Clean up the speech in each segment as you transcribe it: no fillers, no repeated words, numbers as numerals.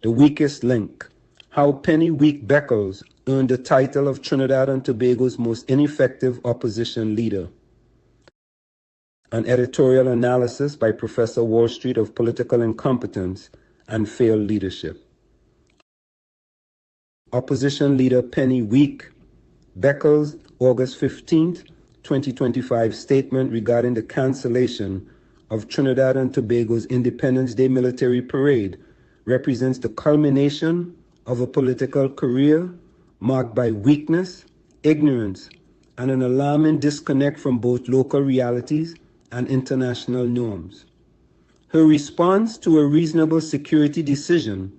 The Weakest Link: How Penny Weak Beckles earned the title of Trinidad and Tobago's most ineffective opposition leader. An editorial analysis by Professor Wall Street of political incompetence and failed leadership. Opposition leader Penny Weak Beckles' August 15, 2025 statement regarding the cancellation of Trinidad and Tobago's Independence Day military parade represents the culmination of a political career marked by weakness, ignorance, and an alarming disconnect from both local realities and international norms. Her response to a reasonable security decision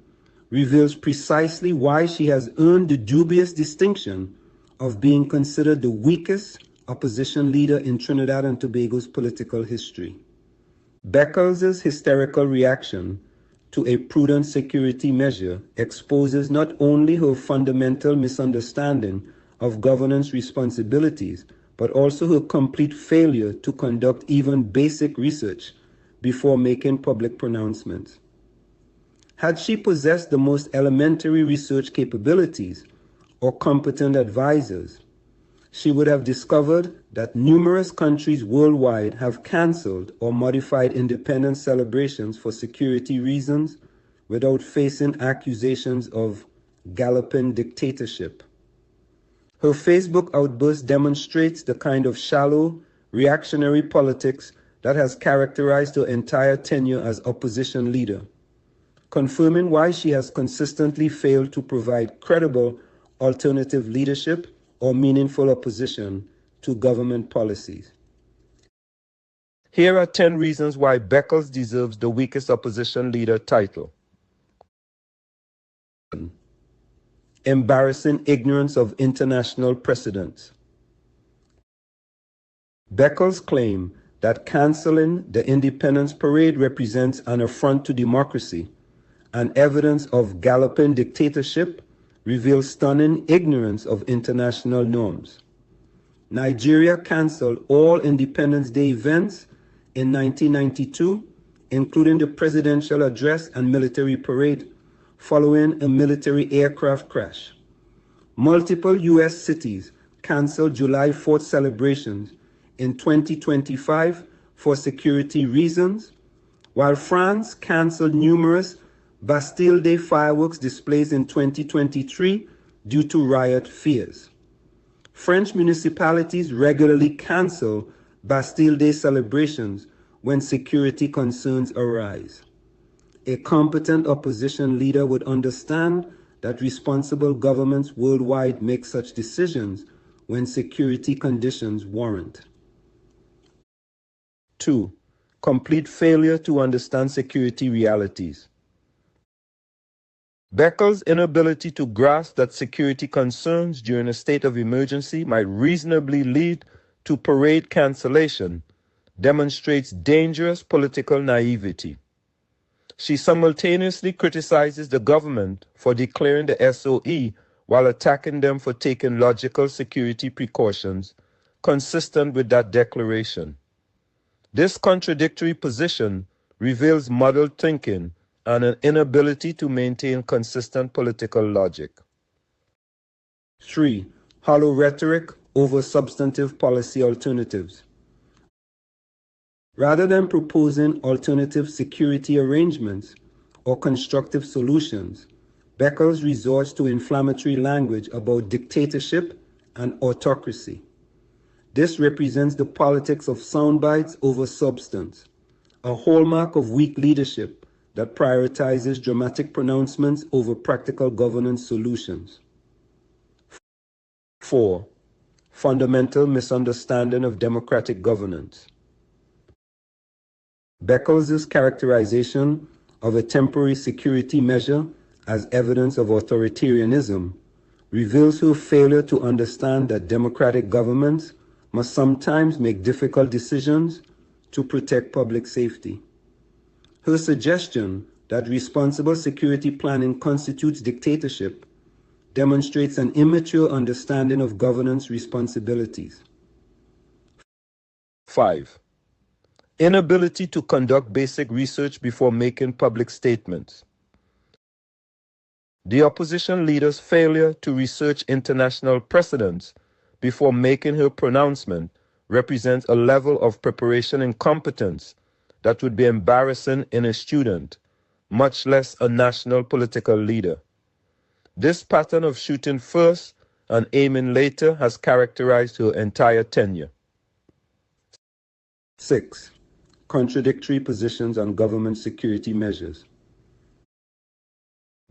reveals precisely why she has earned the dubious distinction of being considered the weakest opposition leader in Trinidad and Tobago's political history. Beckles' hysterical reaction to a prudent security measure exposes not only her fundamental misunderstanding of governance responsibilities, but also her complete failure to conduct even basic research before making public pronouncements. Had she possessed the most elementary research capabilities or competent advisors, she would have discovered that numerous countries worldwide have canceled or modified independence celebrations for security reasons without facing accusations of galloping dictatorship. Her Facebook outburst demonstrates the kind of shallow, reactionary politics that has characterized her entire tenure as opposition leader, confirming why she has consistently failed to provide credible alternative leadership or meaningful opposition to government policies. Here are 10 reasons why Beckles deserves the weakest opposition leader title. Embarrassing ignorance of international precedents. Beckles' claim that canceling the Independence Parade represents an affront to democracy and evidence of galloping dictatorship reveals stunning ignorance of international norms. Nigeria canceled all Independence Day events in 1992, including the presidential address and military parade, following a military aircraft crash. Multiple U.S. cities canceled July 4th celebrations in 2025 for security reasons, while France canceled numerous Bastille Day fireworks displays in 2023 due to riot fears. French municipalities regularly cancel Bastille Day celebrations when security concerns arise. A competent opposition leader would understand that responsible governments worldwide make such decisions when security conditions warrant. 2. Complete failure to understand security realities. Beckles' inability to grasp that security concerns during a state of emergency might reasonably lead to parade cancellation demonstrates dangerous political naivety. She simultaneously criticizes the government for declaring the SOE while attacking them for taking logical security precautions consistent with that declaration. This contradictory position reveals muddled thinking and an inability to maintain consistent political logic. 3. Hollow rhetoric over substantive policy alternatives. Rather than proposing alternative security arrangements or constructive solutions, Beckles resorts to inflammatory language about dictatorship and autocracy. This represents the politics of soundbites over substance, a hallmark of weak leadership that prioritizes dramatic pronouncements over practical governance solutions. 4. Fundamental misunderstanding of democratic governance. Beckles' characterization of a temporary security measure as evidence of authoritarianism reveals her failure to understand that democratic governments must sometimes make difficult decisions to protect public safety. Her suggestion that responsible security planning constitutes dictatorship demonstrates an immature understanding of governance responsibilities. 5. Inability to conduct basic research before making public statements. The opposition leader's failure to research international precedents before making her pronouncement represents a level of preparation incompetence that would be embarrassing in a student, much less a national political leader. This pattern of shooting first and aiming later has characterized her entire tenure. 6. Contradictory positions on government security measures.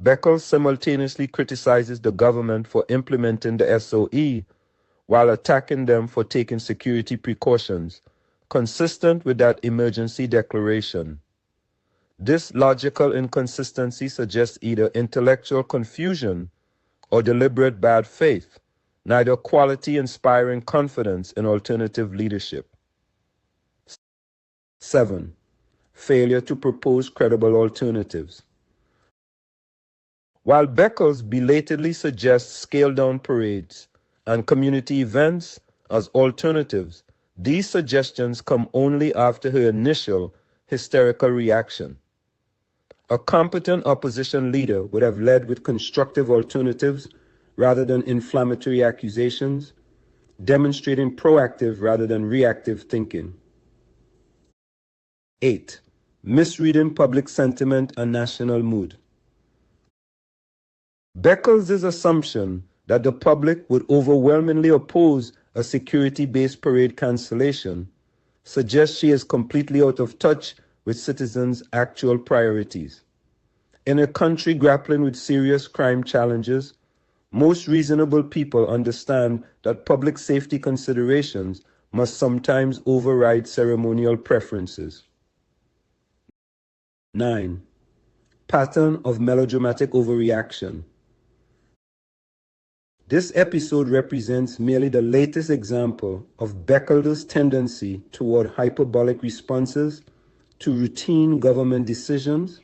Beckles simultaneously criticizes the government for implementing the SOE while attacking them for taking security precautions, consistent with that emergency declaration. This logical inconsistency suggests either intellectual confusion or deliberate bad faith, neither quality inspiring confidence in alternative leadership. 7. Failure to propose credible alternatives. While Beckles belatedly suggests scaled-down parades and community events as alternatives, these suggestions come only after her initial hysterical reaction. A competent opposition leader would have led with constructive alternatives rather than inflammatory accusations, demonstrating proactive rather than reactive thinking. 8. Misreading public sentiment and national mood. Beckles' assumption that the public would overwhelmingly oppose a security-based parade cancellation suggests she is completely out of touch with citizens' actual priorities. In a country grappling with serious crime challenges, most reasonable people understand that public safety considerations must sometimes override ceremonial preferences. 9. Pattern of melodramatic overreaction. This episode represents merely the latest example of Beckles' tendency toward hyperbolic responses to routine government decisions.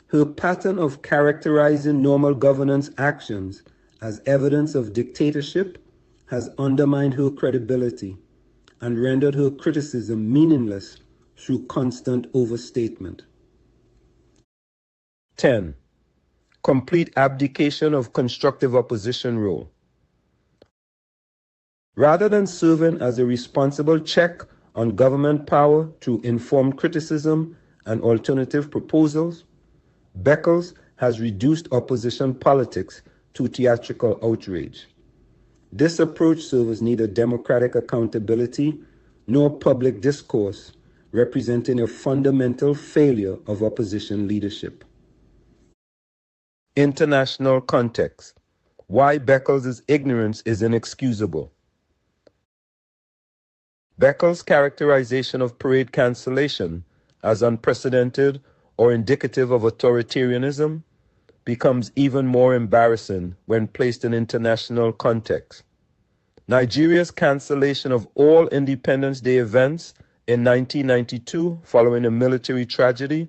Her pattern of characterizing normal governance actions as evidence of dictatorship has undermined her credibility and rendered her criticism meaningless through constant overstatement. 10. Complete abdication of constructive opposition role. Rather than serving as a responsible check on government power through informed criticism and alternative proposals, Beckles has reduced opposition politics to theatrical outrage. This approach serves neither democratic accountability nor public discourse, representing a fundamental failure of opposition leadership. International context. Why Beckles' ignorance is inexcusable. Beckles' characterization of parade cancellation as unprecedented or indicative of authoritarianism becomes even more embarrassing when placed in international context. Nigeria's cancellation of all Independence Day events in 1992 following a military tragedy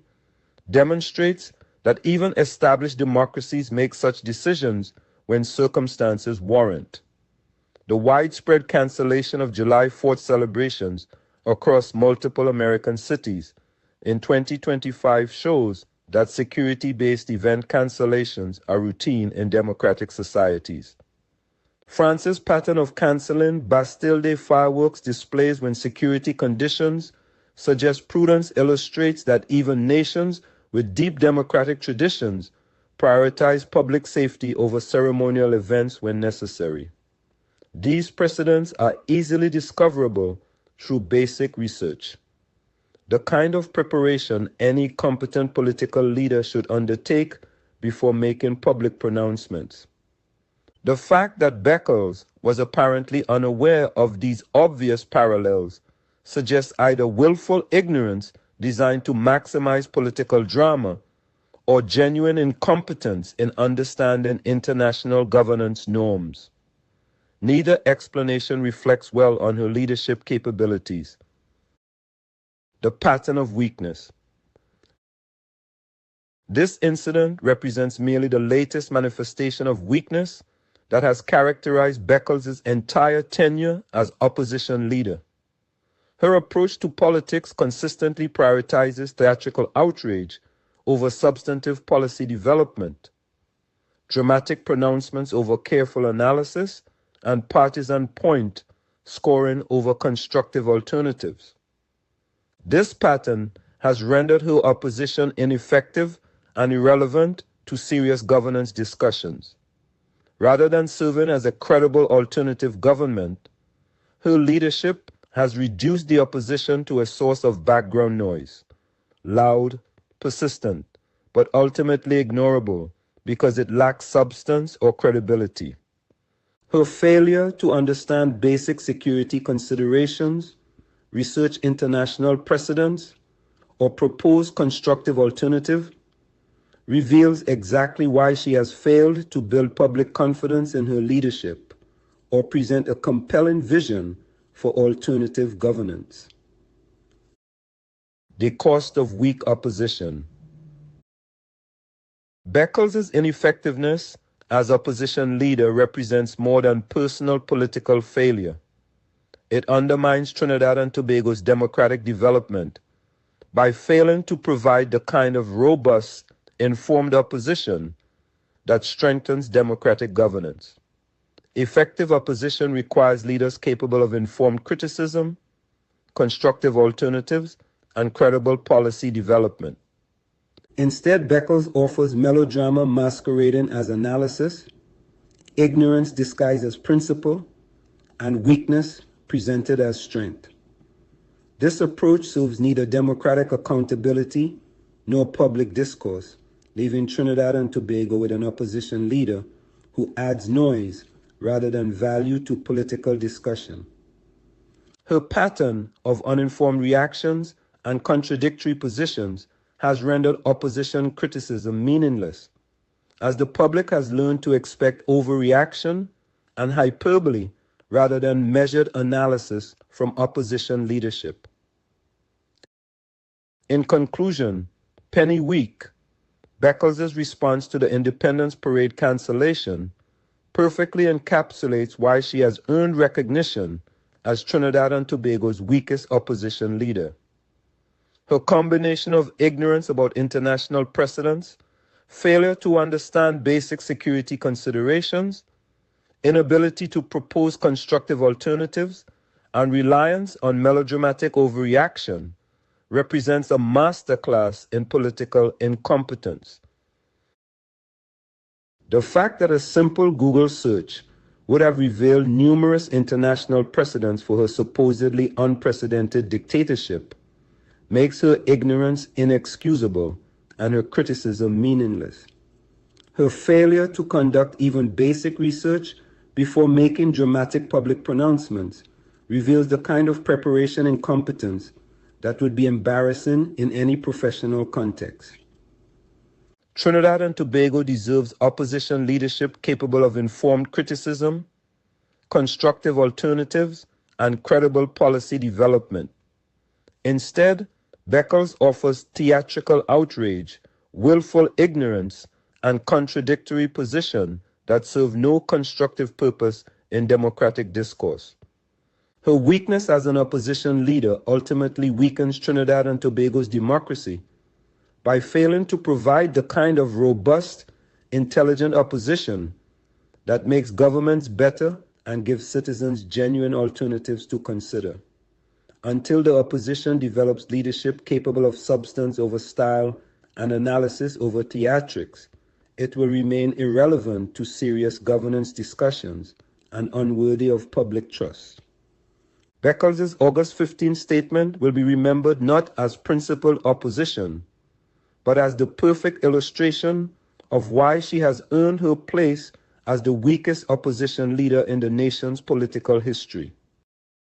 demonstrates that even established democracies make such decisions when circumstances warrant. The widespread cancellation of July 4th celebrations across multiple American cities in 2025 shows that security-based event cancellations are routine in democratic societies. France's pattern of canceling Bastille Day fireworks displays when security conditions suggest prudence illustrates that even nations with deep democratic traditions prioritize public safety over ceremonial events when necessary. These precedents are easily discoverable through basic research. The kind of preparation any competent political leader should undertake before making public pronouncements. The fact that Beckles was apparently unaware of these obvious parallels suggests either willful ignorance designed to maximize political drama or genuine incompetence in understanding international governance norms. Neither explanation reflects well on her leadership capabilities. The pattern of weakness. This incident represents merely the latest manifestation of weakness that has characterized Beckles' entire tenure as opposition leader. Her approach to politics consistently prioritizes theatrical outrage over substantive policy development. dramatic pronouncements over careful analysis, and partisan point scoring over constructive alternatives. This pattern has rendered her opposition ineffective and irrelevant to serious governance discussions. Rather than serving as a credible alternative government, her leadership has reduced the opposition to a source of background noise, loud, persistent, but ultimately ignorable because it lacks substance or credibility. Her failure to understand basic security considerations, research international precedents, or propose constructive alternative reveals exactly why she has failed to build public confidence in her leadership or present a compelling vision for alternative governance. The cost of weak opposition. Beckles' ineffectiveness as opposition leader represents more than personal political failure. It undermines Trinidad and Tobago's democratic development by failing to provide the kind of robust, informed opposition that strengthens democratic governance. Effective opposition requires leaders capable of informed criticism, constructive alternatives, and credible policy development. Instead, Beckles offers melodrama masquerading as analysis, ignorance disguised as principle, and weakness presented as strength. This approach serves neither democratic accountability nor public discourse, leaving Trinidad and Tobago with an opposition leader who adds noise rather than value to political discussion. Her pattern of uninformed reactions and contradictory positions has rendered opposition criticism meaningless, as the public has learned to expect overreaction and hyperbole rather than measured analysis from opposition leadership. In conclusion, Penny Week, Beckles' response to the Independence Parade cancellation, perfectly encapsulates why she has earned recognition as Trinidad and Tobago's weakest opposition leader. Her combination of ignorance about international precedents, failure to understand basic security considerations, inability to propose constructive alternatives, and reliance on melodramatic overreaction represents a masterclass in political incompetence. The fact that a simple Google search would have revealed numerous international precedents for her supposedly unprecedented dictatorship makes her ignorance inexcusable and her criticism meaningless. Her failure to conduct even basic research before making dramatic public pronouncements reveals the kind of preparation and competence that would be embarrassing in any professional context. Trinidad and Tobago deserves opposition leadership capable of informed criticism, constructive alternatives, and credible policy development. Instead, Beckles offers theatrical outrage, willful ignorance, and contradictory position that serve no constructive purpose in democratic discourse. Her weakness as an opposition leader ultimately weakens Trinidad and Tobago's democracy by failing to provide the kind of robust, intelligent opposition that makes governments better and gives citizens genuine alternatives to consider. Until the opposition develops leadership capable of substance over style and analysis over theatrics, it will remain irrelevant to serious governance discussions and unworthy of public trust. Beckles' August 15 statement will be remembered not as principled opposition, but as the perfect illustration of why she has earned her place as the weakest opposition leader in the nation's political history.